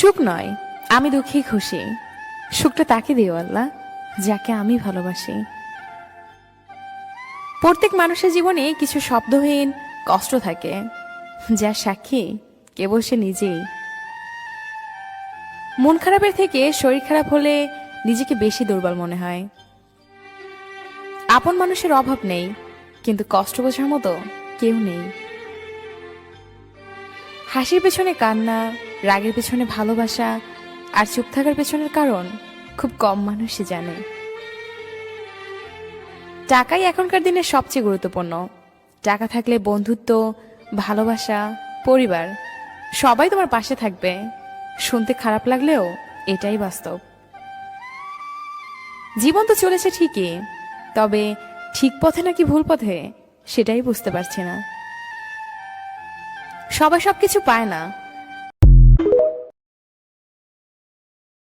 সুখ নয়, আমি দুঃখী খুশি। সুখটা তাকে দিও আল্লাহ, যাকে আমি ভালোবাসি। প্রত্যেক মানুষের জীবনে কিছু শব্দহীন কষ্ট থাকে, যার সাক্ষী কেবল সে নিজেই। মন খারাপের থেকে শরীর খারাপ হলে নিজেকে বেশি দুর্বল মনে হয়। আপন মানুষের অভাব নেই, কিন্তু কষ্ট বোঝার মতো কেউ নেই। হাসির পেছনে কান্না, রাগের পেছনে ভালোবাসা, আর চুপ থাকার পেছনের কারণ খুব কম মানুষই জানে। টাকাই এখনকার দিনে সবচেয়ে গুরুত্বপূর্ণ। টাকা থাকলে বন্ধুত্ব, ভালোবাসা, পরিবার সবাই তোমার পাশে থাকবে। শুনতে খারাপ লাগলেও এটাই বাস্তব। জীবন তো চলেছে ঠিকই, তবে ঠিক পথে নাকি ভুল পথে সেটাই বুঝতে পারছি না। সবাই সবকিছু পায় না,